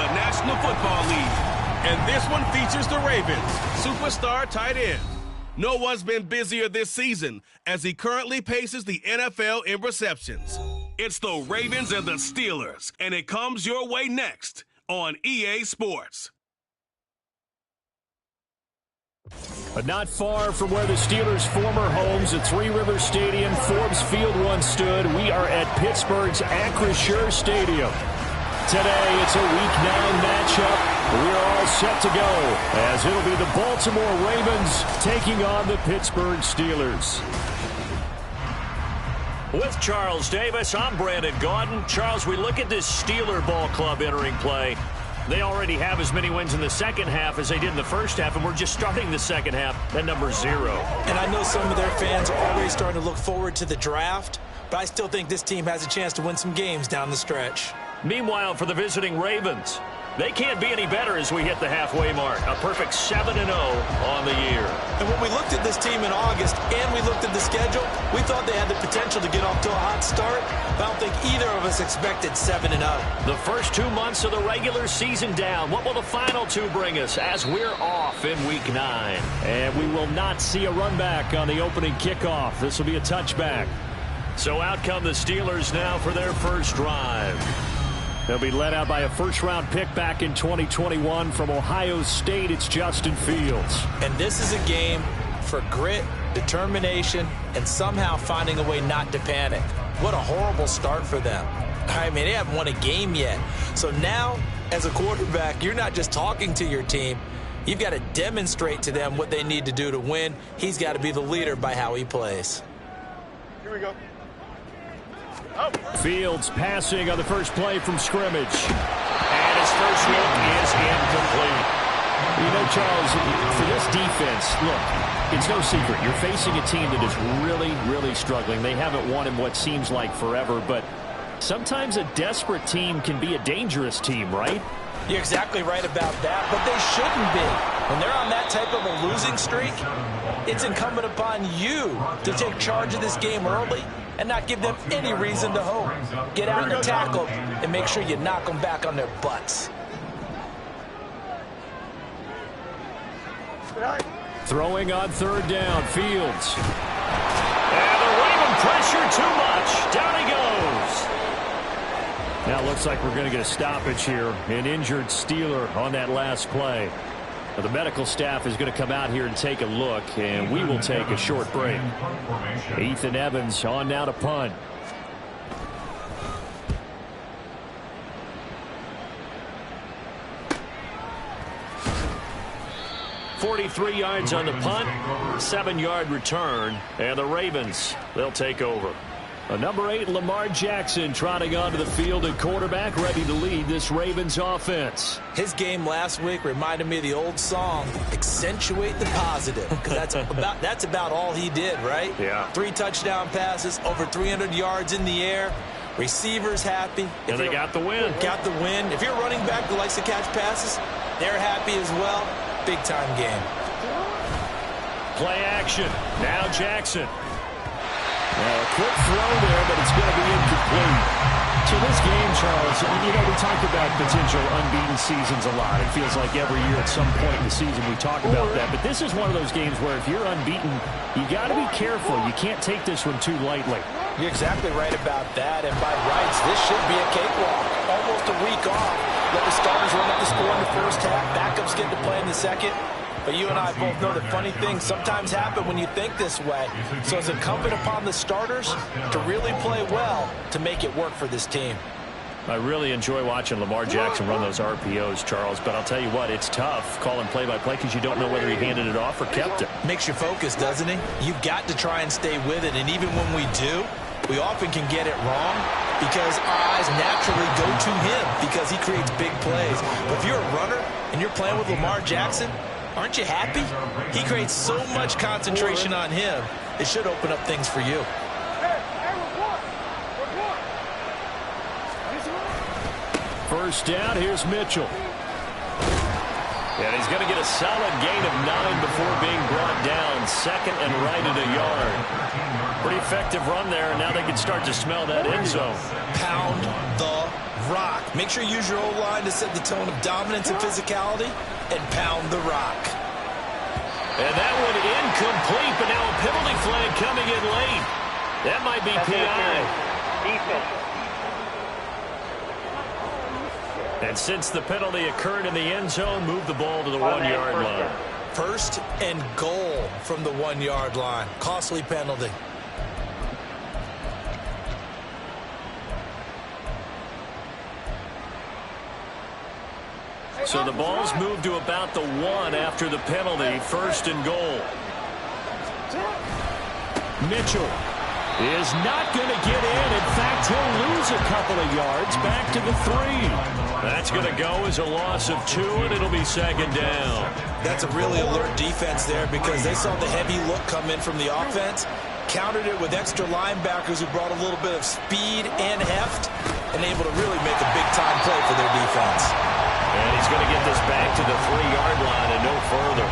the National Football League. And this one features the Ravens' superstar tight end. No one's been busier this season as he currently paces the NFL in receptions. It's the Ravens and the Steelers, and it comes your way next on EA Sports. But not far from where the Steelers' former homes at Three Rivers Stadium, Forbes Field once stood, we are at Pittsburgh's Acrisure Stadium. Today, it's a Week 9 matchup. We're all set to go, as it'll be the Baltimore Ravens taking on the Pittsburgh Steelers. With Charles Davis, I'm Brandon Gaudin. Charles, we look at this Steeler ball club entering play. They already have as many wins in the second half as they did in the first half, and we're just starting the second half at number 0. And I know some of their fans are already starting to look forward to the draft, but I still think this team has a chance to win some games down the stretch. Meanwhile, for the visiting Ravens, they can't be any better as we hit the halfway mark. A perfect 7-0 on the year. And when we looked at this team in August and we looked at the schedule, we thought they had the potential to get off to a hot start, but I don't think either of us expected 7-0. The first 2 months of the regular season down. What will the final 2 bring us as we're off in Week 9? And we will not see a run back on the opening kickoff. This will be a touchback. So out come the Steelers now for their first drive. They'll be led out by a first-round pick back in 2021 from Ohio State. It's Justin Fields. And this is a game for grit, determination, and somehow finding a way not to panic. What a horrible start for them. I mean, they haven't won a game yet. So now, as a quarterback, you're not just talking to your team. You've got to demonstrate to them what they need to do to win. He's got to be the leader by how he plays. Here we go. Fields passing on the first play from scrimmage. And his first look is incomplete. You know, Charles, for this defense, look, it's no secret. You're facing a team that is really, really struggling. They haven't won in what seems like forever, but sometimes a desperate team can be a dangerous team, right? You're exactly right about that, but they shouldn't be. When they're on that type of a losing streak, it's incumbent upon you to take charge of this game early and not give them any reason to hope. Get out and tackle and make sure you knock them back on their butts. Throwing on third down, Fields. And the Raven pressure too much. Down he goes. Now it looks like we're going to get a stoppage here. An injured Steeler on that last play. Now, the medical staff is going to come out here and take a look, and we will take a short break. Ethan Evans on now to punt. .43 yards on the punt, 7-yard return, and the Ravens, they'll take over. A number 8, Lamar Jackson, trotting onto the field at quarterback, ready to lead this Ravens offense. His game last week reminded me of the old song, Accentuate the Positive, because that's about all he did, right? Yeah. 3 touchdown passes, over 300 yards in the air, receivers happy. And they got the win. Got the win. If you're a running back that likes to catch passes, they're happy as well. Big-time game. Play action. Now Jackson. A quick throw there, but it's going to be incomplete. So this game, Charles, you know, we talk about potential unbeaten seasons a lot. It feels like every year at some point in the season we talk about that. But this is one of those games where if you're unbeaten, you got to be careful. You can't take this one too lightly. You're exactly right about that. And by rights, this should be a cakewalk. Almost a week off. Let the starters run up the score in the first half. Backups get to play in the second. But you and I both know that funny things sometimes happen when you think this way. So it's incumbent upon the starters to really play well to make it work for this team. I really enjoy watching Lamar Jackson run those RPOs, Charles. But I'll tell you what, it's tough calling play-by-play because you don't know whether he handed it off or kept it. Makes you focus, doesn't he? You've got to try and stay with it. And even when we do, we often can get it wrong because our eyes naturally go to him because he creates big plays. But if you're a runner and you're playing with Lamar Jackson, aren't you happy? He creates so much concentration on him. It should open up things for you. First down, here's Mitchell. And he's going to get a solid gain of 9 before being brought down. Second and right at a yard. Pretty effective run there, and now they can start to smell that end zone. Pound the rock. Make sure you use your O-line to set the tone of dominance and physicality and pound the rock. And that one incomplete, but now a penalty flag coming in late. That might be PI. And since the penalty occurred in the end zone, move the ball to the 1-yard line. First and goal from the 1-yard line. Costly penalty. So the ball's moved to about the 1 after the penalty. First and goal. Mitchell is not going to get in. In fact, he'll lose a couple of yards back to the 3. That's going to go as a loss of 2, and it'll be second down. That's a really alert defense there because they saw the heavy look come in from the offense, countered it with extra linebackers who brought a little bit of speed and heft, and able to really make a big-time play for their defense. And he's going to get this back to the 3-yard line and no further.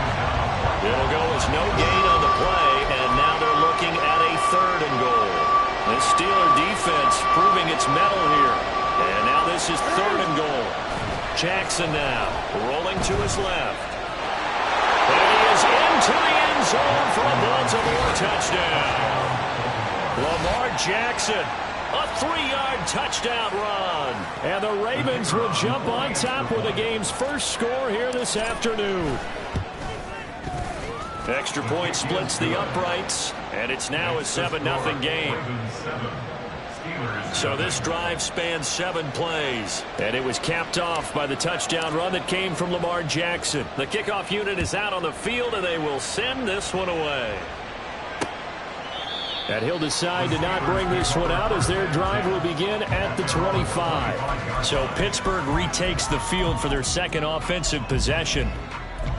It'll go as no gain on the play, and now they're looking at a 3rd and goal. The Steeler defense proving its mettle here. And now this is 3rd and goal. Jackson now rolling to his left. And he is into the end zone for a Baltimore touchdown. Lamar Jackson, a 3-yard touchdown run. And the Ravens will jump on top with the game's first score here this afternoon. Extra point splits the uprights, and it's now a 7-0 game. So this drive spans 7 plays, and it was capped off by the touchdown run that came from Lamar Jackson. The kickoff unit is out on the field, and they will send this one away. And he'll decide to not bring this one out as their drive will begin at the 25. So Pittsburgh retakes the field for their second offensive possession.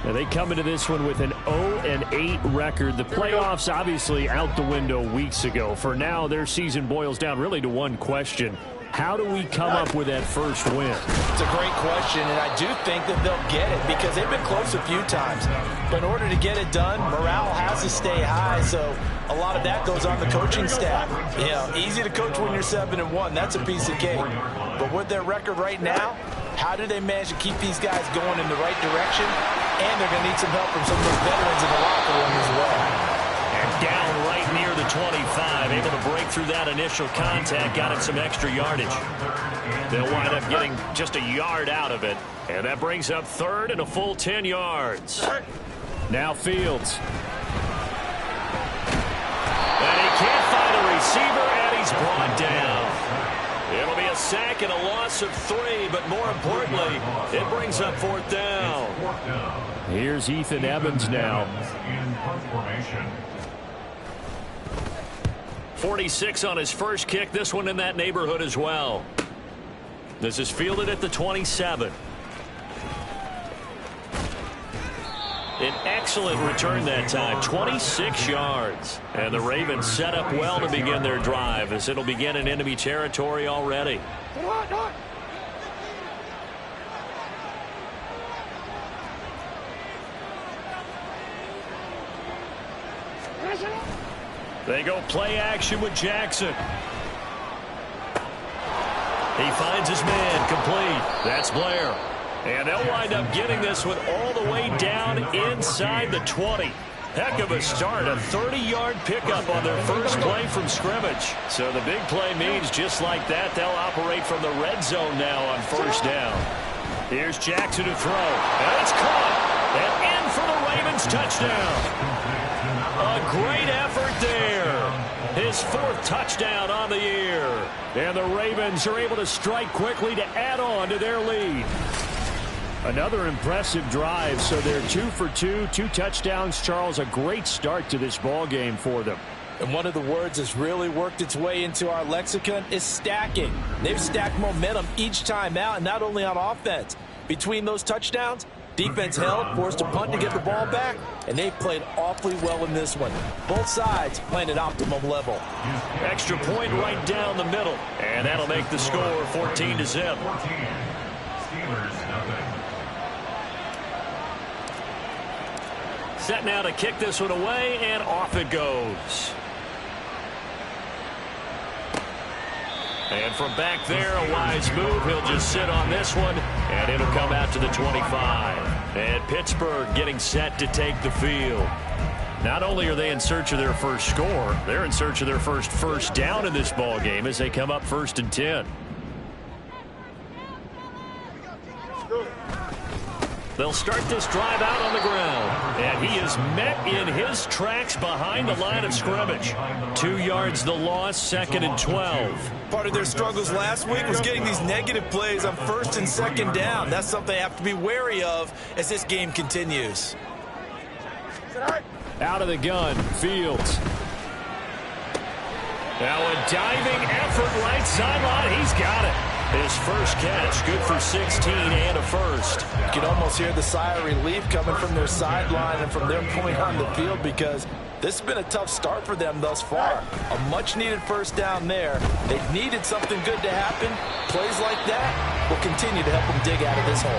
Now they come into this one with an 0-8 record. The playoffs obviously out the window weeks ago. For now, their season boils down really to one question. How do we come up with that first win? It's a great question, and I do think that they'll get it because they've been close a few times. But in order to get it done, morale has to stay high, so a lot of that goes on the coaching staff. You know, easy to coach when you're 7-1. That's a piece of cake. But with their record right now, how do they manage to keep these guys going in the right direction? And they're going to need some help from some of those veterans in the locker room as well. And down right near the 25, able to break through that initial contact, got him some extra yardage. They'll wind up getting just a yard out of it. And that brings up 3rd and a full 10 yards. Now Fields. And he can't find a receiver, and he's brought down. It'll be a sack and a loss of 3, but more importantly, it brings up 4th down. Here's Ethan Evans now. 46 on his first kick, this one in that neighborhood as well. This is fielded at the 27. An excellent return that time, 26 yards. And the Ravens set up well to begin their drive as it'll begin in enemy territory already. They go play action with Jackson. He finds his man complete. That's Blair. And they'll wind up getting this one all the way down inside the 20. Heck of a start, a 30-yard pickup on their first play from scrimmage. So the big play means just like that, they'll operate from the red zone now on first down. Here's Jackson to throw, and it's caught. And in for the Ravens touchdown. A great effort there. His 4th touchdown on the year. And the Ravens are able to strike quickly to add on to their lead. Another impressive drive, so they're 2 for 2, 2 touchdowns. Charles, a great start to this ball game for them. And one of the words that's really worked its way into our lexicon is stacking. They've stacked momentum each time out, and not only on offense. Between those touchdowns, defense held, forced a punt to get the ball back, and they've played awfully well in this one. Both sides playing at optimum level. Extra point right down the middle, and that'll make the score 14-0. Set now to kick this one away, and off it goes. And from back there, a wise move. He'll just sit on this one, and it'll come out to the 25. And Pittsburgh getting set to take the field. Not only are they in search of their first score, they're in search of their first down in this ball game as they come up 1st and 10. They'll start this drive out on the ground. And he is met in his tracks behind the line of scrimmage. 2 yards the loss, 2nd and 12. Part of their struggles last week was getting these negative plays on 1st and 2nd down. That's something they have to be wary of as this game continues. Out of the gun, Fields. Now a diving effort right sideline. He's got it. His first catch, good for 16 and a first. You can almost hear the sigh of relief coming from their sideline and from their point on the field because this has been a tough start for them thus far. A much-needed first down there. They've needed something good to happen. Plays like that will continue to help them dig out of this hole.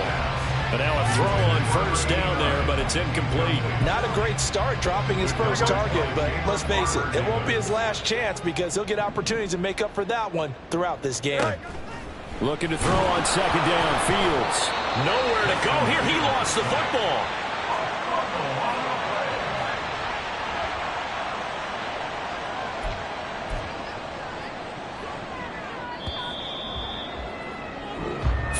And now a throw on 1st down there, but it's incomplete. Not a great start dropping his first target, but let's face it, it won't be his last chance because he'll get opportunities to make up for that one throughout this game. Looking to throw on 2nd down, Fields. Nowhere to go here. He lost the football.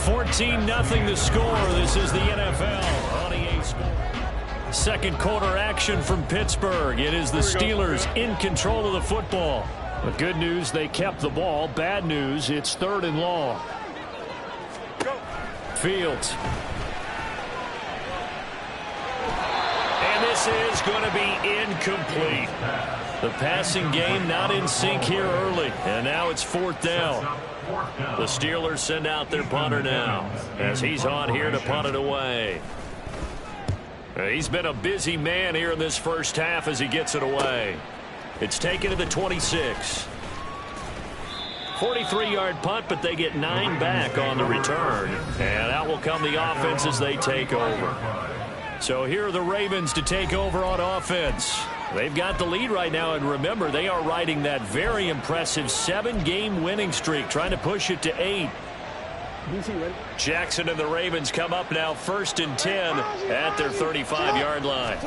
$14-0 the score. This is the NFL on EA Sports. Second quarter action from Pittsburgh. It is the Steelers in control of the football. But good news, they kept the ball. Bad news, it's 3rd and long. Fields. And this is going to be incomplete. The passing game not in sync here early. And now it's 4th down. The Steelers send out their punter now as he's on here to punt it away. He's been a busy man here in this first half as he gets it away. It's taken to the 26. 43-yard punt, but they get 9 back on the return. And out will come the offense as they take over. So here are the Ravens to take over on offense. They've got the lead right now, and remember, they are riding that very impressive 7-game winning streak, trying to push it to 8. Jackson and the Ravens come up now 1st and 10 at their 35-yard line.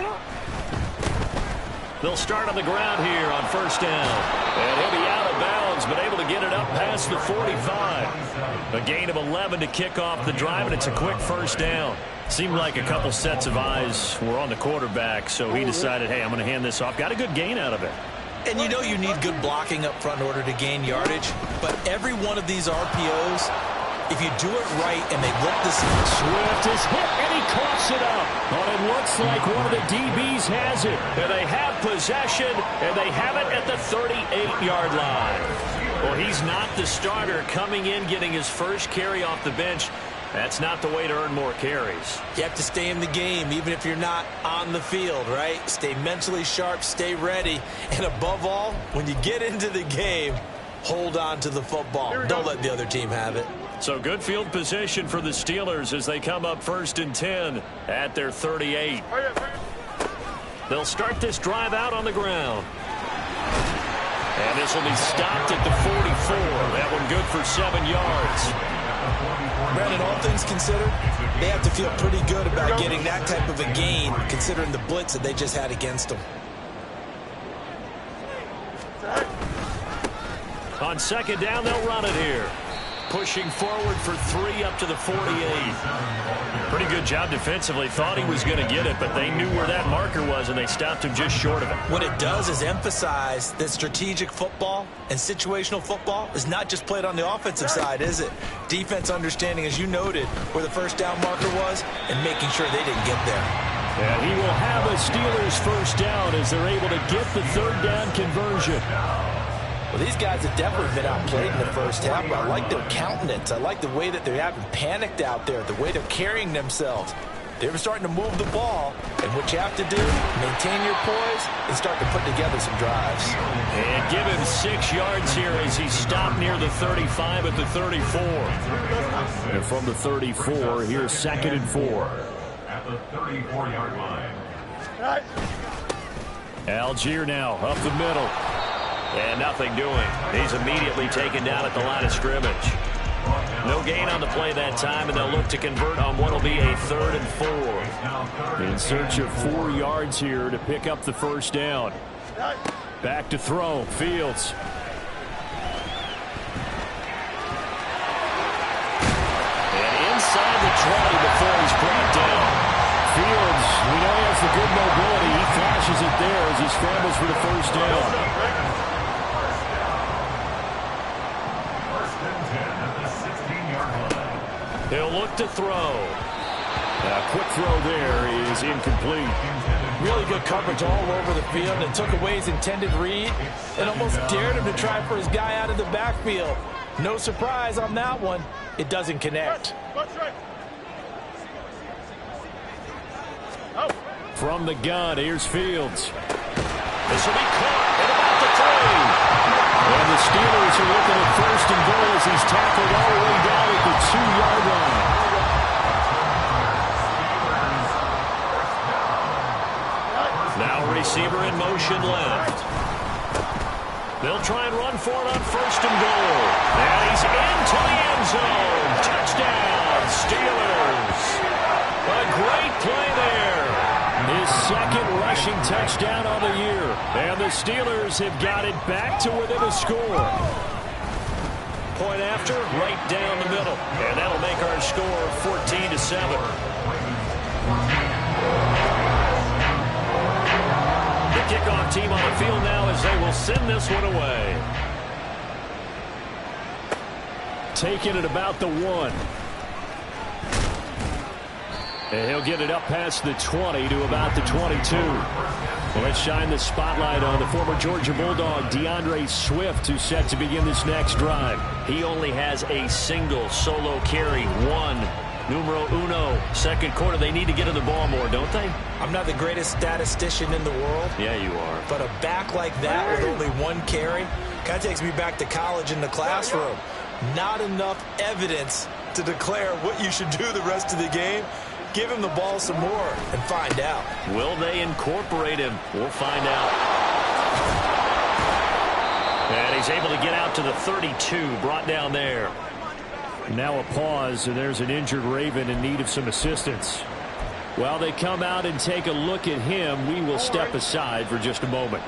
They'll start on the ground here on 1st down. And he'll be out of bounds, but able to get it up past the 45. A gain of 11 to kick off the drive, and it's a quick 1st down. Seemed like a couple sets of eyes were on the quarterback, so he decided, hey, I'm going to hand this off. Got a good gain out of it. And you know you need good blocking up front in order to gain yardage, but every one of these RPOs, if you do it right and they look this Swift is hit, and he coughs it up. But it looks like one of the DBs has it. And they have possession, and they have it at the 38-yard line. Well, he's not the starter coming in, getting his first carry off the bench. That's not the way to earn more carries. You have to stay in the game, even if you're not on the field, right? Stay mentally sharp, stay ready, and above all, when you get into the game, hold on to the football. Don't let the other team have it. So good field position for the Steelers as they come up 1st and 10 at their 38. They'll start this drive out on the ground. And this will be stopped at the 44. That one good for 7 yards. Brandon, all things considered, they have to feel pretty good about getting that type of a gain, considering the blitz that they just had against them. On 2nd down, they'll run it here. Pushing forward for 3 up to the 48. Pretty good job defensively. Thought he was going to get it, but they knew where that marker was, and they stopped him just short of it. What it does is emphasize that strategic football and situational football is not just played on the offensive side, is it? Defense understanding, as you noted, where the 1st down marker was and making sure they didn't get there. And he will have a Steelers 1st down as they're able to get the 3rd down conversion. Well, these guys have definitely been outplayed in the first half, but I like their countenance. I like the way that they're having panicked out there, the way they're carrying themselves. They're starting to move the ball, and what you have to do, maintain your poise and start to put together some drives. And give him 6 yards here as he stopped near the 35 at the 34. And from the 34, here's 2nd and 4. At the 34-yard line. Algier now up the middle. And nothing doing. He's immediately taken down at the line of scrimmage. No gain on the play that time, and they'll look to convert on what will be a 3rd and 4. In search of 4 yards here to pick up the first down. Back to throw. Fields. And inside the 20 before he's brought down. Fields, we know he has the good mobility. He flashes it there as he scrambles for the first down. He'll look to throw. A quick throw there is incomplete. Really good coverage all over the field, and took away his intended read and almost dared him to try for his guy out of the backfield. No surprise on that one. It doesn't connect. From the gun, here's Fields. This will be caught at about the 3. And the Steelers are looking at 1st and goal as he's tackled all the way down at the 2-yard line. Now receiver in motion left. They'll try and run for it on 1st and goal. And he's into the end zone. Touchdown, Steelers. A great play there. His 2nd rushing touchdown on the year. And the Steelers have got it back to within a score. Point after, right down the middle. And that'll make our score 14-7. The kickoff team on the field now as they will send this one away. Taking it about the 1. And he'll get it up past the 20 to about the 22. Well, let's shine the spotlight on the former Georgia Bulldog, DeAndre Swift, who's set to begin this next drive. He only has a single solo carry, 1. Numero uno, 2nd quarter. They need to get to the ball more, don't they? I'm not the greatest statistician in the world. Yeah, you are. But a back like that with only 1 carry kind of takes me back to college in the classroom. Not enough evidence to declare what you should do the rest of the game. Give him the ball some more and find out. Will they incorporate him? We'll find out. And he's able to get out to the 32, brought down there. Now a pause, and there's an injured Raven in need of some assistance. While they come out and take a look at him, we will step aside for just a moment.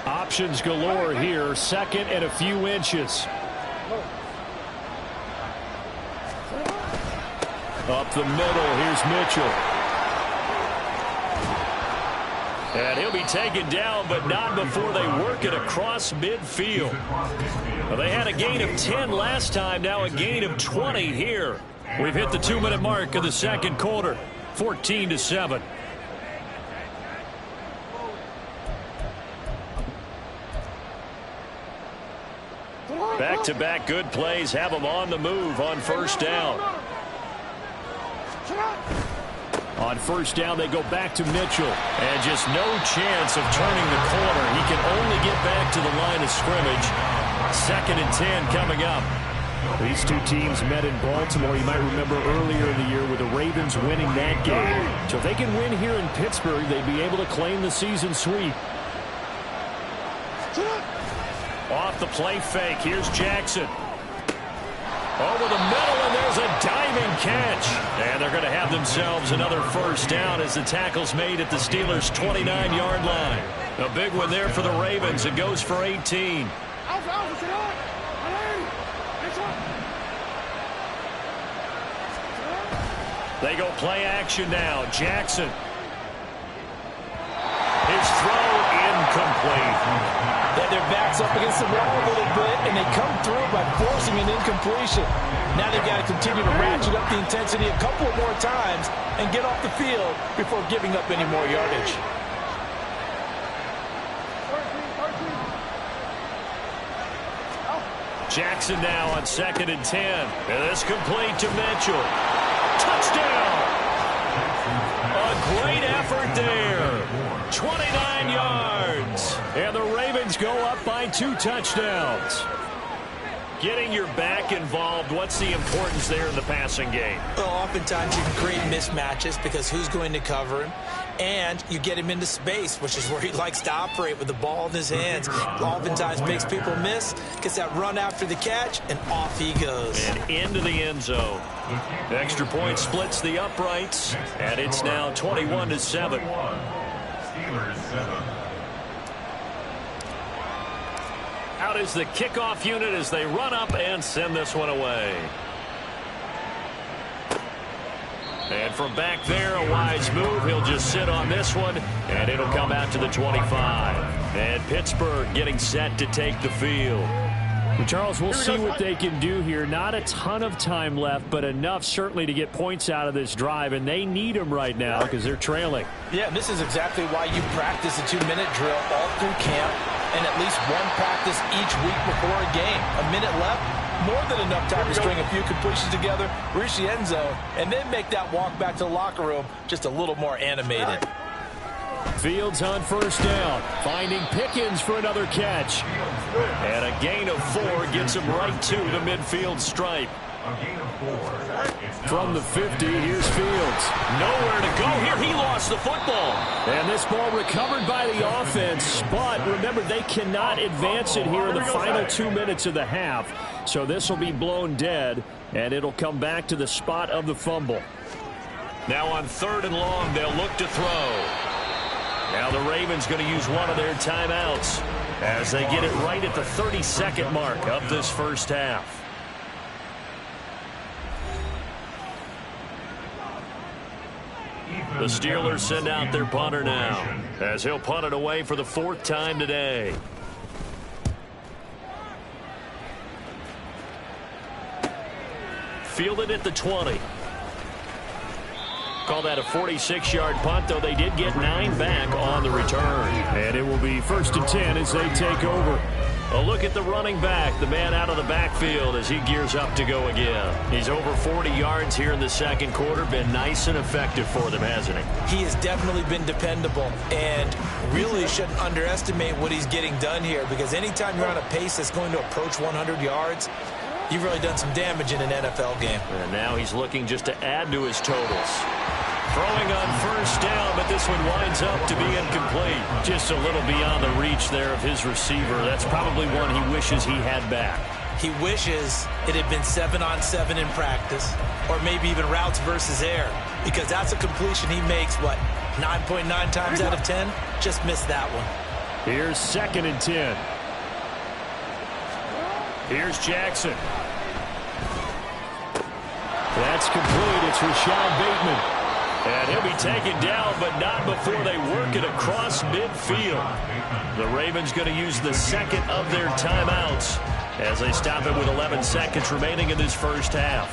Options galore here, 2nd and a few inches. Up the middle, here's Mitchell. And he'll be taken down, but not before they work it across midfield. Well, they had a gain of 10 last time, now a gain of 20 here. We've hit the 2-minute mark of the 2nd quarter, 14-7. Back-to-back good plays have them on the move on 1st down. On 1st down, they go back to Mitchell. And just no chance of turning the corner. He can only get back to the line of scrimmage. 2nd and 10 coming up. These two teams met in Baltimore. You might remember earlier in the year with the Ravens winning that game. So if they can win here in Pittsburgh, they'd be able to claim the season sweep. Off the play fake. Here's Jackson. Over the middle, and there's a diving catch. And they're going to have themselves another 1st down as the tackle's made at the Steelers' 29-yard line. A big one there for the Ravens. It goes for 18. They go play action now. Jackson. His throw incomplete. They had their backs up against the wall a little bit, and they come through by forcing an incompletion. Now they've got to continue to ratchet up the intensity a couple more times and get off the field before giving up any more yardage. Jackson now on 2nd and 10. And this complete to Mitchell. Touchdown! A great effort there. 29 yards. And the Ravens go up by 2 touchdowns. Getting your back involved, what's the importance there in the passing game? Well, oftentimes you can create mismatches because who's going to cover him? and you get him into space, which is where he likes to operate with the ball in his hands. Oftentimes makes people miss, gets that run after the catch, and off he goes. And into the end zone. Extra point splits the uprights, and it's now 21-7. Steelers 7. Out is the kickoff unit as they run up and send this one away. And from back there, a wise move. He'll just sit on this one, and it'll come out to the 25. And Pittsburgh getting set to take the field. Well, Charles, we'll see what they can do here. Not a ton of time left, but enough certainly to get points out of this drive, and they need them right now because they're trailing. Yeah, and this is exactly why you practice a 2-minute drill all through camp and at least one practice each week before a game. A minute left. More than enough time to string a few completions together, reach the end zone, and then make that walk back to the locker room just a little more animated. Fields on first down, finding Pickens for another catch. And a gain of 4 gets him right to the midfield stripe. A gain of 4. From the 50, here's Fields. Nowhere to go here. He lost the football. And this ball recovered by the offense, but remember, they cannot advance it here in the final 2 minutes of the half. So this will be blown dead, and it'll come back to the spot of the fumble. Now on 3rd and long, they'll look to throw. Now the Ravens going to use one of their timeouts as they get it right at the 32nd mark of this first half. The Steelers send out their punter now as he'll punt it away for the 4th time today. Fielded at the 20. Call that a 46-yard punt, though they did get 9 back on the return. And it will be 1st and 10 as they take over. A look at the running back, the man out of the backfield as he gears up to go again. He's over 40 yards here in the second quarter. Been nice and effective for them, hasn't he? He has definitely been dependable and really shouldn't underestimate what he's getting done here, because anytime you're on a pace that's going to approach 100 yards, you've really done some damage in an NFL game. And now he's looking just to add to his totals. Throwing on first down, but this one winds up to be incomplete. Just a little beyond the reach there of his receiver. That's probably one he wishes he had back. He wishes it had been 7-on-7 in practice, or maybe even routes versus air, because that's a completion he makes, what, 9.9 times out of 10? Just missed that one. Here's 2nd and 10. Here's Jackson. That's complete. It's Rashad Bateman. And he'll be taken down, but not before they work it across midfield. The Ravens going to use the 2nd of their timeouts as they stop it with 11 seconds remaining in this first half.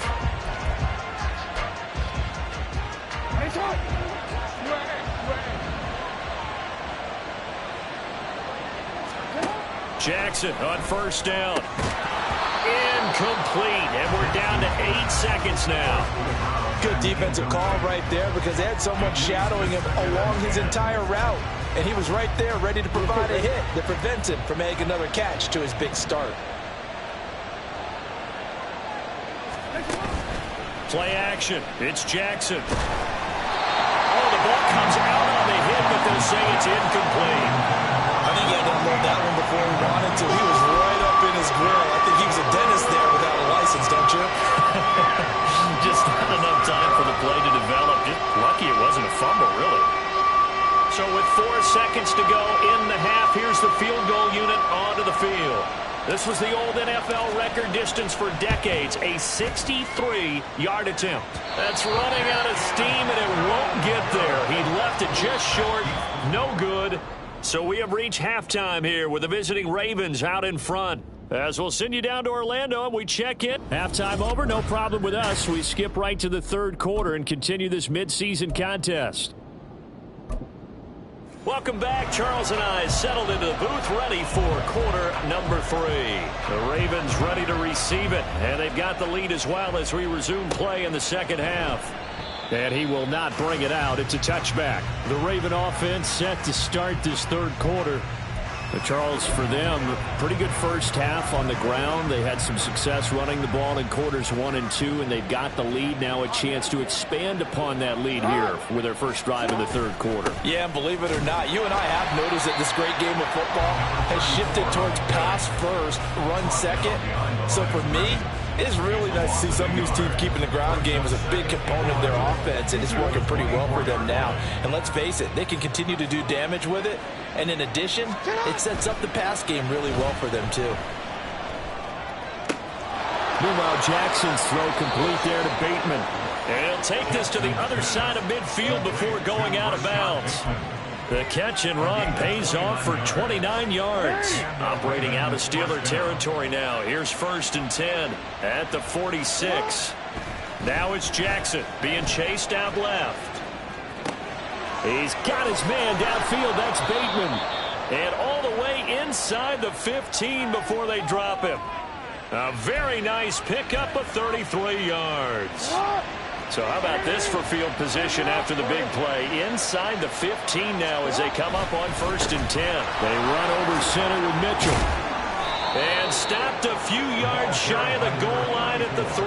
Jackson on first down. Incomplete, and we're down to 8 seconds now. Good defensive call right there, because they had someone shadowing him along his entire route, and he was right there ready to provide a hit that prevents him from making another catch to his big start. Play action. It's Jackson. Oh, the ball comes out on the hit, but they'll say it's incomplete. I think he had to unload that one before he wanted to. He was right up in his grill. I think he was a dentist there without a license, don't you? Just not enough time for the play to develop. Just lucky it wasn't a fumble, really. So with 4 seconds to go in the half, here's the field goal unit onto the field. This was the old NFL record distance for decades, a 63-yard attempt. That's running out of steam, and it won't get there. He left it just short. No good. So we have reached halftime here with the visiting Ravens out in front. As we'll send you down to Orlando and we check in. Halftime over, no problem with us. We skip right to the 3rd quarter and continue this midseason contest. Welcome back. Charles and I settled into the booth, ready for quarter number 3. The Ravens ready to receive it, and they've got the lead as well as we resume play in the second half. And he will not bring it out. It's a touchback. The Raven offense set to start this 3rd quarter. But Charles, for them, pretty good first half on the ground. They had some success running the ball in quarters 1 and 2, and they've got the lead now, a chance to expand upon that lead here with their first drive in the third quarter. Yeah, and believe it or not, you and I have noticed that this great game of football has shifted towards pass first, run second. So for me, it's really nice to see some of these teams keeping the ground game as a big component of their offense, and it's working pretty well for them now. And let's face it, they can continue to do damage with it. And in addition, it sets up the pass game really well for them, too. Meanwhile, Jackson's throw complete there to Bateman. And he'll take this to the other side of midfield before going out of bounds. The catch and run pays off for 29 yards. Operating out of Steeler territory now. Here's 1st and 10 at the 46. Now it's Jackson being chased out left. He's got his man downfield. That's Bateman. And all the way inside the 15 before they drop him. A very nice pickup of 33 yards. So how about this for field position after the big play? Inside the 15 now as they come up on 1st and 10. They run over center with Mitchell. And stopped a few yards shy of the goal line at the 3.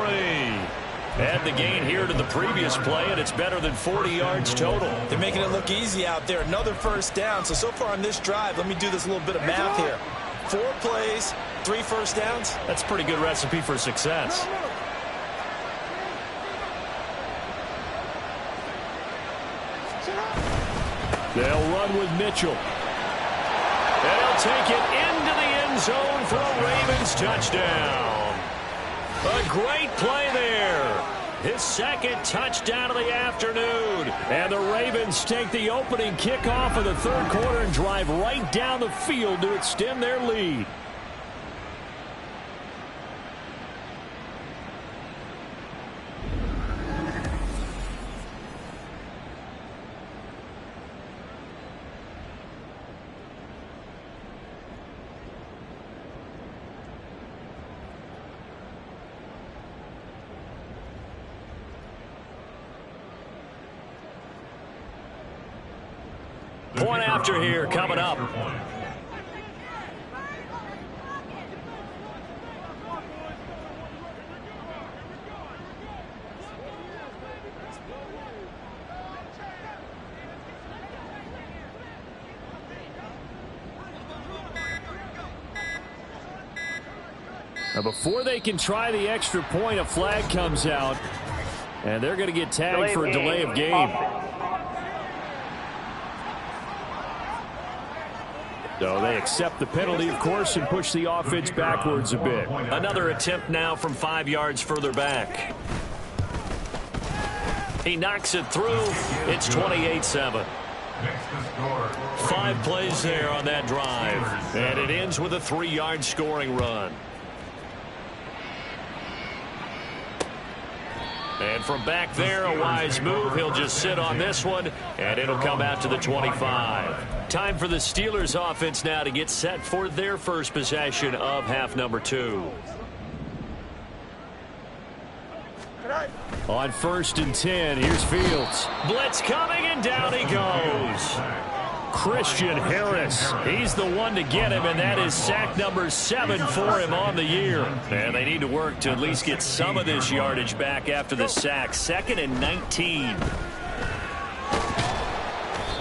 Add the gain here to the previous play, and it's better than 40 yards total. They're making it look easy out there. Another first down. So far on this drive, let me do this little bit of math here. 4 plays, 3 first downs. That's a pretty good recipe for success. They'll run with Mitchell. And he'll take it into the end zone for a Ravens touchdown. A great play there. His 2nd touchdown of the afternoon. And the Ravens take the opening kickoff of the third quarter and drive right down the field to extend their lead. Point after here coming up. Now before they can try the extra point, a flag comes out, and they're going to get tagged for a delay of game. So they accept the penalty, of course, and push the offense backwards a bit. Another attempt now from 5 yards further back. He knocks it through. It's 28-7. 5 plays there on that drive. And it ends with a 3-yard scoring run. And from back there, a wise move. He'll just sit on this one, and it'll come out to the 25. Time for the Steelers offense now to get set for their first possession of half number 2. On 1st and 10, here's Fields. Blitz coming, and down he goes. Christian Harris, he's the one to get him, and that is sack number 7 for him on the year. And they need to work to at least get some of this yardage back after the sack. 2nd and 19.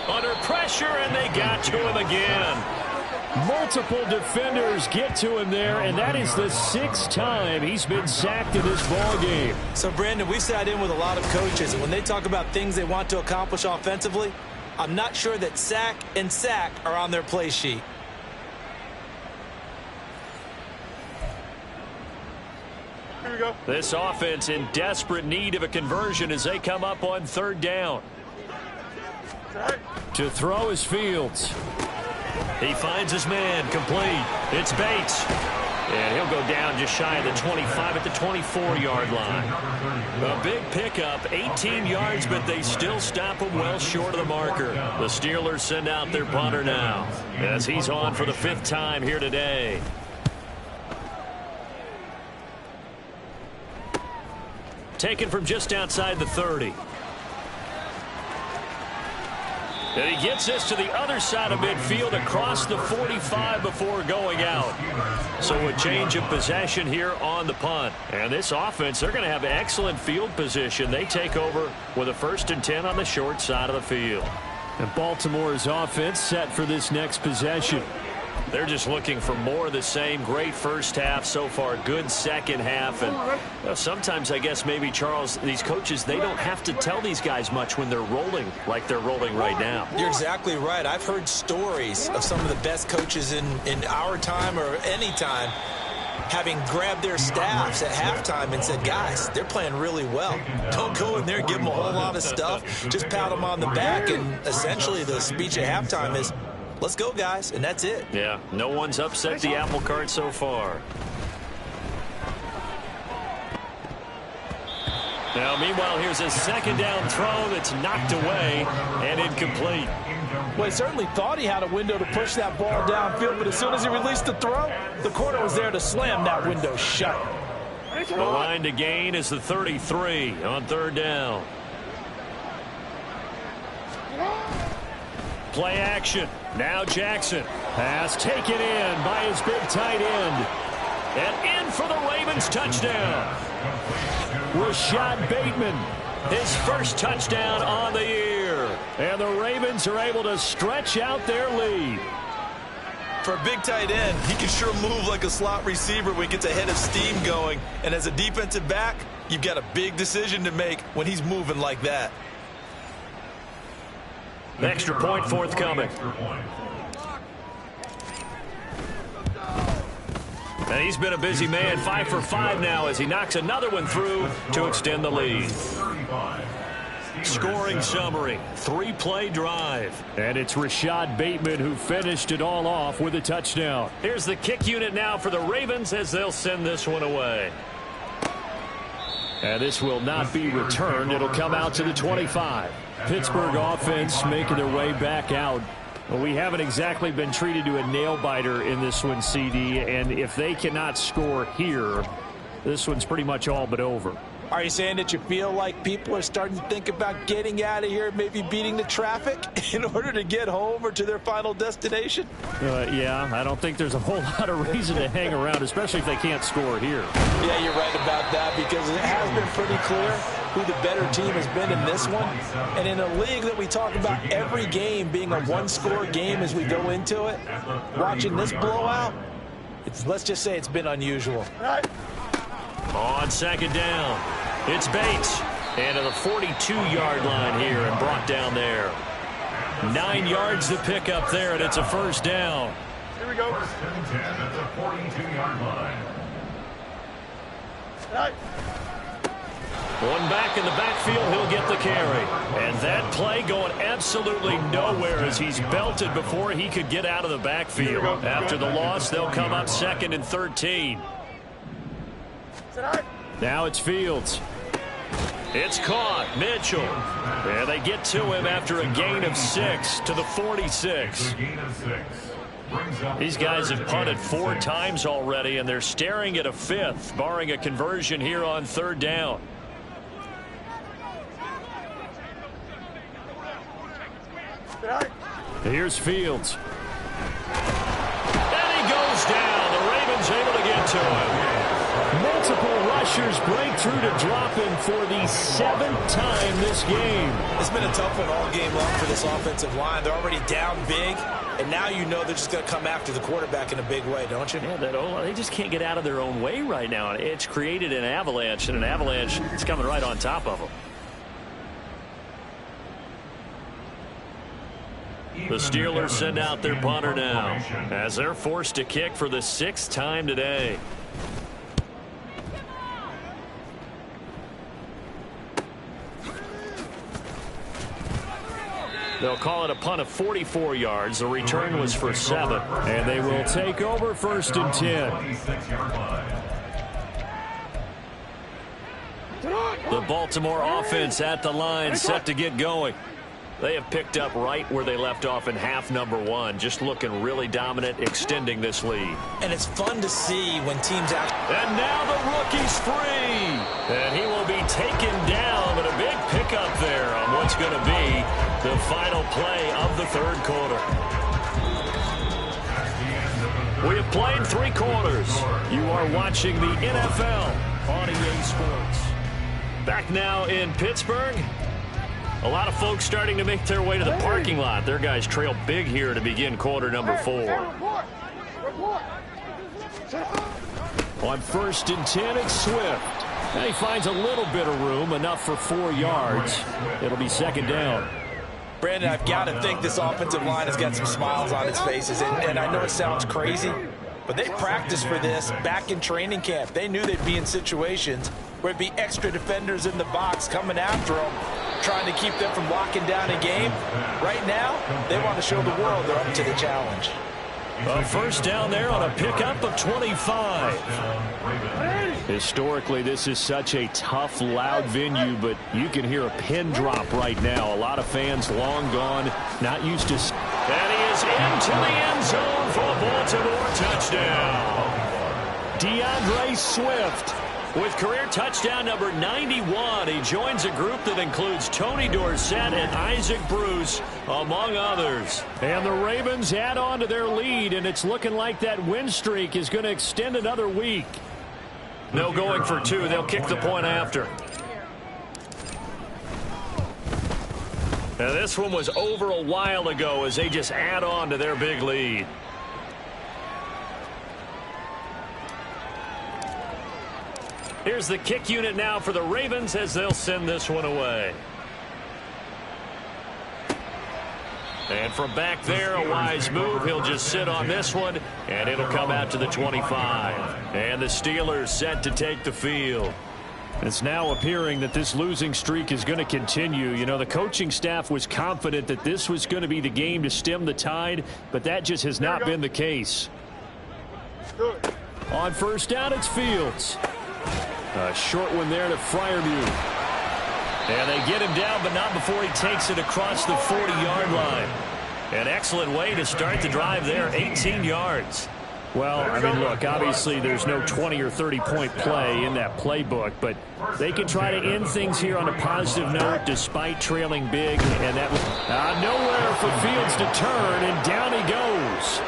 Under pressure, and they got to him again. Multiple defenders get to him there, and that is the 6th time he's been sacked in this ball game. So, Brandon, we sat in with a lot of coaches, and when they talk about things they want to accomplish offensively, I'm not sure that sack and sack are on their play sheet. Here we go. This offense in desperate need of a conversion as they come up on 3rd down. To throw is Fields. He finds his man complete. It's Bates. And he'll go down just shy of the 25 at the 24-yard line. A big pickup, 18 yards, but they still stop him well short of the marker. The Steelers send out their punter now as he's on for the 5th time here today. Taken from just outside the 30. And he gets this to the other side of midfield across the 45 before going out. So a change of possession here on the punt. And this offense, they're going to have excellent field position. They take over with a 1st and 10 on the short side of the field. And Baltimore's offense set for this next possession. They're just looking for more of the same. Great first half so far. Good second half. And sometimes, I guess, maybe, Charles, these coaches, they don't have to tell these guys much when they're rolling like they're rolling right now. You're exactly right. I've heard stories of some of the best coaches in our time or any time having grabbed their staffs at halftime and said, guys, they're playing really well. Don't go in there and give them a whole lot of stuff. Just pat them on the back. And essentially the speech at halftime is, let's go, guys, and that's it. Yeah, no one's upset the apple cart so far. Now, meanwhile, here's a 2nd down throw that's knocked away and incomplete. Well, he certainly thought he had a window to push that ball downfield, but as soon as he released the throw, the corner was there to slam that window shut. The line to gain is the 33 on 3rd down. Play action. Now Jackson. Pass taken in by his big tight end. And in for the Ravens touchdown. Rashad Bateman, his first touchdown on the year. And the Ravens are able to stretch out their lead. For a big tight end, he can sure move like a slot receiver when he gets a head of steam going. And as a defensive back, you've got a big decision to make when he's moving like that. Extra point forthcoming. And he's been a busy man, 5 for 5 now as he knocks another one through to extend the lead. Scoring summary, 3-play drive. And it's Rashad Bateman who finished it all off with a touchdown. Here's the kick unit now for the Ravens as they'll send this one away. And this will not be returned. It'll come out to the 25. Pittsburgh offense making their way back out. Well, we haven't exactly been treated to a nail-biter in this one, CD, and if they cannot score here, this one's pretty much all but over. Are you saying that you feel like people are starting to think about getting out of here, maybe beating the traffic in order to get home or to their final destination? Yeah, I don't think there's a whole lot of reason to hang around, especially if they can't score here. Yeah, you're right about that because it has been pretty clear who the better team has been in this one. And in a league that we talk about every game being a one-score game as we go into it, watching this blowout, let's just say it's been unusual. On 2nd down, it's Bates. And to the 42-yard line here and brought down there. 9 yards to pick up there, and it's a 1st down. Here we go. 1st and 10 at the 42-yard line. One back in the backfield, he'll get the carry. And that play going absolutely nowhere as he's belted before he could get out of the backfield. After the loss, they'll come up 2nd and 13. Now it's Fields. It's caught. Mitchell. And they get to him after a gain of 6 to the 46. These guys have punted 4 times already, and they're staring at a 5th, barring a conversion here on 3rd down. Here's Fields. And he goes down. The Ravens able to get to him. Multiple rushers break through to drop him for the 7th time this game. It's been a tough one all game long for this offensive line. They're already down big, and now you know they're just going to come after the quarterback in a big way, don't you? Yeah, they just can't get out of their own way right now. It's created an avalanche, and an avalanche is coming right on top of them. The Steelers send out their punter now as they're forced to kick for the 6th time today. They'll call it a punt of 44 yards. The return was for 7. And they will take over 1st and 10. The Baltimore offense at the line, set to get going. They have picked up right where they left off in half number 1, just looking really dominant, extending this lead. And it's fun to see when teams out. And now the rookie's free. And he will be taken down, but a big pickup there on what's going to be The final play of the third quarter. We have played 3 quarters. You are watching the NFL on EA Sports. Back now in Pittsburgh. A lot of folks starting to make their way to the parking lot. Their guys trail big here to begin quarter number 4. On 1st and 10, it's Swift. And he finds a little bit of room, enough for 4 yards. It'll be 2nd down. Brandon, I've got to think this offensive line has got some smiles on its faces. And I know it sounds crazy, but they practiced for this back in training camp. They knew they'd be in situations where it'd be extra defenders in the box coming after them, trying to keep them from locking down a game. Right now, they want to show the world they're up to the challenge. A first down there on a pickup of 25. Historically, this is such a tough, loud venue, but you can hear a pin drop right now. A lot of fans long gone, not used to. And he is into the end zone for a Baltimore touchdown. DeAndre Swift. With career touchdown number 91, he joins a group that includes Tony Dorsett and Isaac Bruce, among others. And the Ravens add on to their lead, and it's looking like that win streak is going to extend another week. No going for 2. They'll kick the point after. Now this one was over a while ago as they just add on to their big lead. Here's the kick unit now for the Ravens as they'll send this one away. And from back there, a wise move. He'll just sit on this one, and it'll come out to the 25. And the Steelers set to take the field. It's now appearing that this losing streak is going to continue. You know, the coaching staff was confident that this was going to be the game to stem the tide, but that just has not been the case. On first down, it's Fields. A short one there to Freiermuth. And they get him down, but not before he takes it across the 40-yard line. An excellent way to start the drive there, 18 yards. Well, I mean, look, obviously there's no 20 or 30-point play in that playbook, but they can try to end things here on a positive note despite trailing big. And that was nowhere for Fields to turn, and down he goes.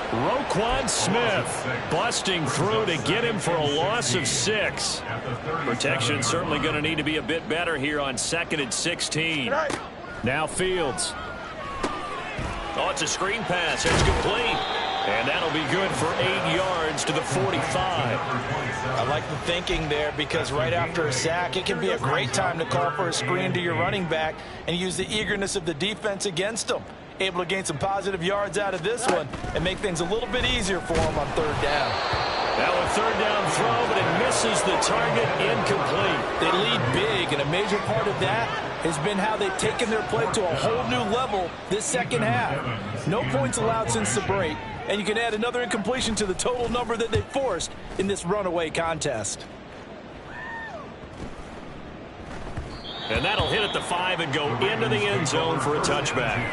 Roquan Smith busting through to get him for a loss of 6. Protection certainly going to need to be a bit better here on 2nd and 16. Now Fields. Oh, it's a screen pass. It's complete. And that'll be good for 8 yards to the 45. I like the thinking there because right after a sack, it can be a great time to call for a screen to your running back and use the eagerness of the defense against them. Able to gain some positive yards out of this one and make things a little bit easier for them on 3rd down. Now a 3rd down throw, but it misses the target, incomplete. They lead big, and a major part of that has been how they've taken their play to a whole new level this second half. No points allowed since the break, and you can add another incompletion to the total number that they forced in this runaway contest. And that'll hit at the 5 and go into the end zone for a touchback.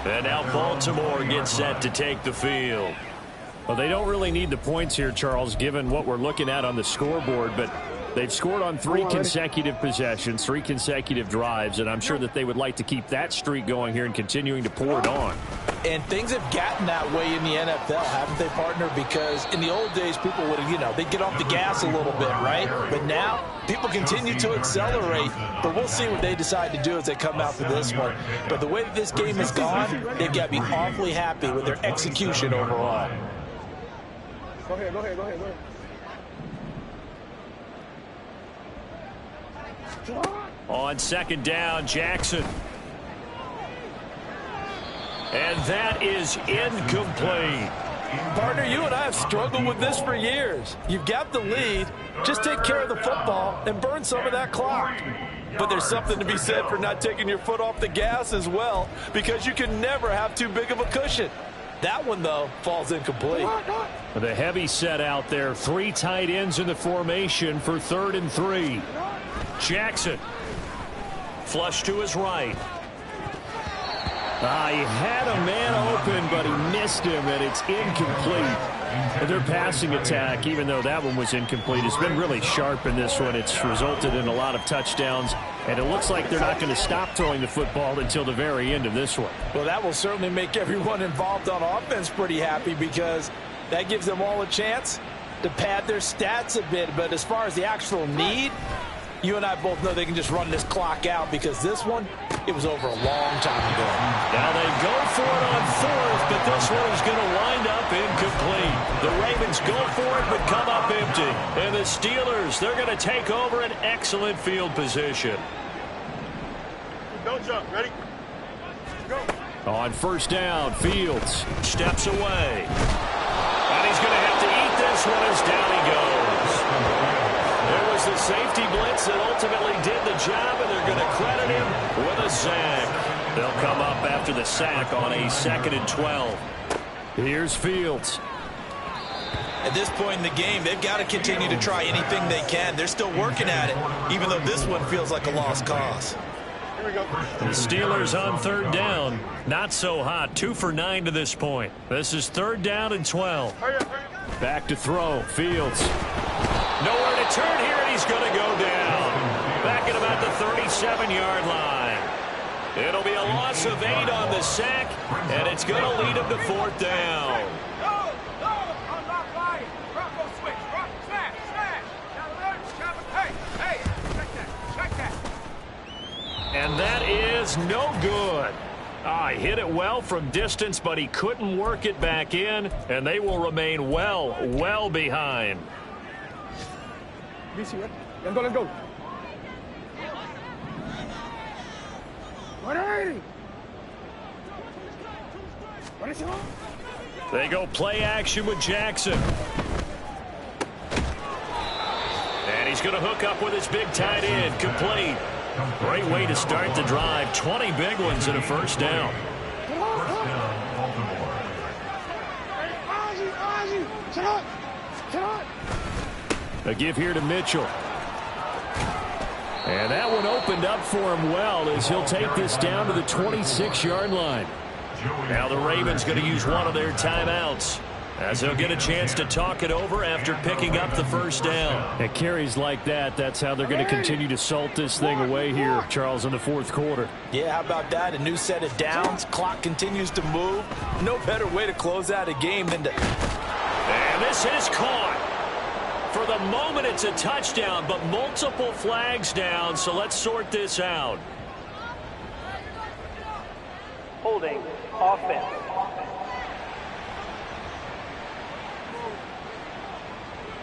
And now Baltimore gets set to take the field. Well, they don't really need the points here, Charles, given what we're looking at on the scoreboard, but they've scored on 3 consecutive possessions, 3 consecutive drives, and I'm sure that they would like to keep that streak going here and continuing to pour it on. And things have gotten that way in the NFL, haven't they, partner? Because in the old days, people would have, they'd get off the gas a little bit, right? But now, people continue to accelerate, but we'll see what they decide to do as they come out for this one. But the way that this game has gone, they've got to be awfully happy with their execution overall. Go ahead. On 2nd down, Jackson. And that is incomplete. Partner, you and I have struggled with this for years. You've got the lead. Just take care of the football and burn some of that clock. But there's something to be said for not taking your foot off the gas as well, because you can never have too big of a cushion. That one, though, falls incomplete. The heavy set out there. 3 tight ends in the formation for 3rd and 3. Jackson. Flush to his right. He had a man open, but he missed him, and it's incomplete. Their passing attack, even though that one was incomplete, has been really sharp in this one. It's resulted in a lot of touchdowns And it looks like they're not going to stop throwing the football until the very end of this one. Well, that will certainly make everyone involved on offense pretty happy because that gives them all a chance to pad their stats a bit. But as far as the actual need, you and I both know they can just run this clock out because this one, it was over a long time ago. Now they go for it on fourth, but this one is going to wind up incomplete. The Ravens go for it, but come up empty. And the Steelers, they're going to take over an excellent field position. Don't jump. Ready? Go. On first down, Fields Steps away. And he's going to have to eat this one as down he goes. There was the safety blitz that ultimately did the job, and they're going to credit him with a sack. They'll come up after the sack on a 2nd and 12. Here's Fields. At this point in the game, they've got to continue to try anything they can. They're still working at it, even though this one feels like a lost cause. Here we go. The Steelers on 3rd down. Not so hot. 2 for 9 to this point. This is 3rd down and 12. Hurry up, hurry up. Back to throw, Fields. Nowhere to turn here, and he's going to go down. Back at about the 37-yard line. It'll be a loss of 8 on the sack, and it's going to lead him to 4th down. And that is no good. He hit it well from distance, but he couldn't work it back in, and they will remain well behind. BC, right? Let's go, let's go. 180. They go play action with Jackson. And he's going to hook up with his big tight end, complete. Great way to start the drive. 20 big ones and a first down. A give here to Mitchell. And that one opened up for him well as he'll take this down to the 26-yard line. Now the Ravens going to use one of their timeouts as they'll get a chance to talk it over after picking up the first down. At carries like that, that's how they're going to continue to salt this thing away here, Charles, in the 4th quarter. Yeah, how about that? A new set of downs. Clock continues to move. No better way to close out a game than to... And this is caught. For the moment, it's a touchdown, but multiple flags down, so let's sort this out. Holding offense.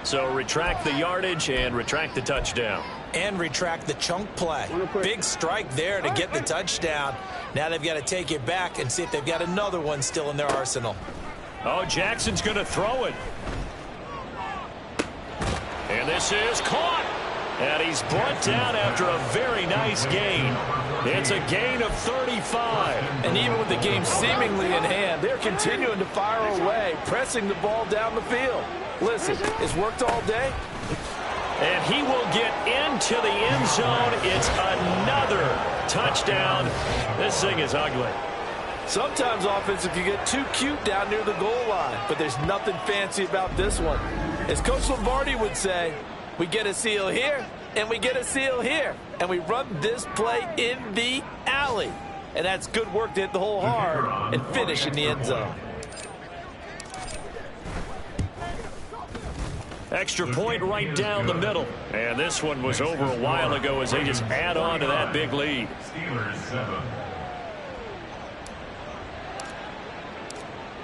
So retract the yardage and retract the touchdown. And retract the chunk play. Big strike there to get the touchdown. Now they've got to take it back and see if they've got another one still in their arsenal. Oh, Jackson's going to throw it. And this is caught. And he's brought down after a very nice gain. It's a gain of 35. And even with the game seemingly in hand, they're continuing to fire away, pressing the ball down the field. Listen, it's worked all day. And he will get into the end zone. It's another touchdown. This thing is ugly. Sometimes offenses can get too cute down near the goal line, but there's nothing fancy about this one. As Coach Lombardi would say, we get a seal here, and we get a seal here, and we run this play in the alley. And that's good work to hit the hole hard and finish in the end zone. Extra point right down the middle. And this one was over a while ago as they just add on to that big lead. Steelers 7.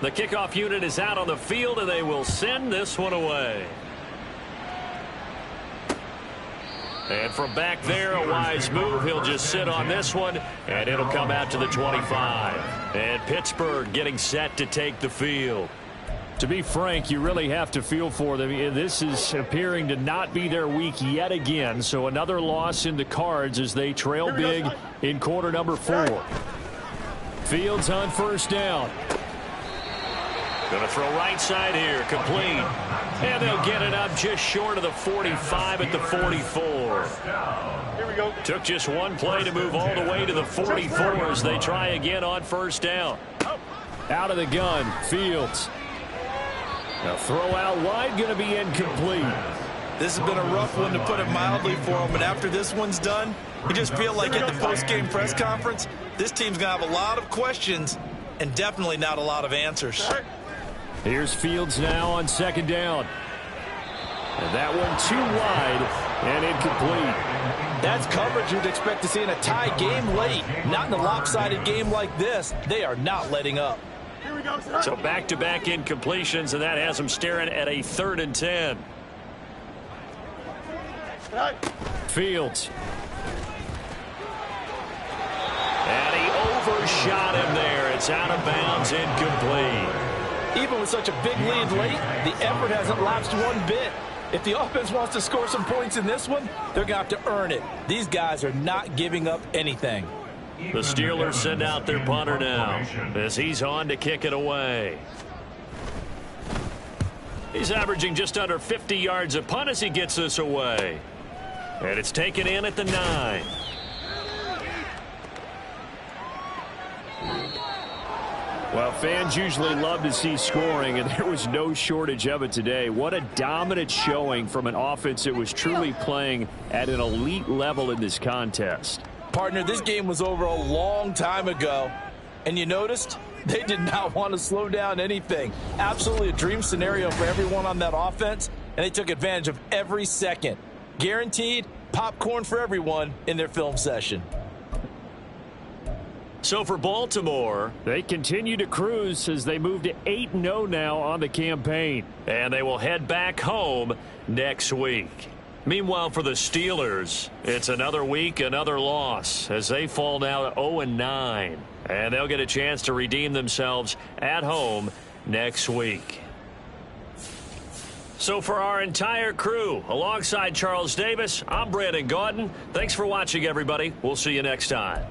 The kickoff unit is out on the field, and they will send this one away. And from back there, a wise move. He'll just sit on this one, and it'll come out to the 25. And Pittsburgh getting set to take the field. To be frank, you really have to feel for them. This is appearing to not be their week yet again. So another loss in the cards as they trail big in quarter number 4. Fields on first down. Going to throw right side here, complete. And they'll get it up just short of the 45 at the 44. Here we go. Took just one play to move all the way to the 44 as they try again on first down. Out of the gun, Fields. Now throw out wide, going to be incomplete. This has been a rough one, to put it mildly, for him. And after this one's done, you just feel like at the post-game press conference, this team's going to have a lot of questions and definitely not a lot of answers. Here's Fields now on second down. And that one too wide and incomplete. That's coverage you'd expect to see in a tie game late. Not in a lopsided game like this. They are not letting up. So back-to-back incompletions, and that has them staring at a 3rd and 10. Fields. And he overshot him there. It's out of bounds, incomplete. Even with such a big lead late, the effort hasn't lapsed one bit. If the offense wants to score some points in this one, they're going to have to earn it. These guys are not giving up anything. The Steelers send out their punter now as he's on to kick it away. He's averaging just under 50 yards a punt as he gets this away. And it's taken in at the 9. Well, fans usually love to see scoring, and there was no shortage of it today. What a dominant showing from an offense that was truly playing at an elite level in this contest. Partner, this game was over a long time ago, and you noticed they did not want to slow down anything. Absolutely a dream scenario for everyone on that offense, and they took advantage of every second. Guaranteed popcorn for everyone in their film session. So for Baltimore, they continue to cruise as they move to 8-0 now on the campaign. And they will head back home next week. Meanwhile, for the Steelers, it's another week, another loss as they fall now to 0-9. And they'll get a chance to redeem themselves at home next week. So for our entire crew, alongside Charles Davis, I'm Brandon Gaudin. Thanks for watching, everybody. We'll see you next time.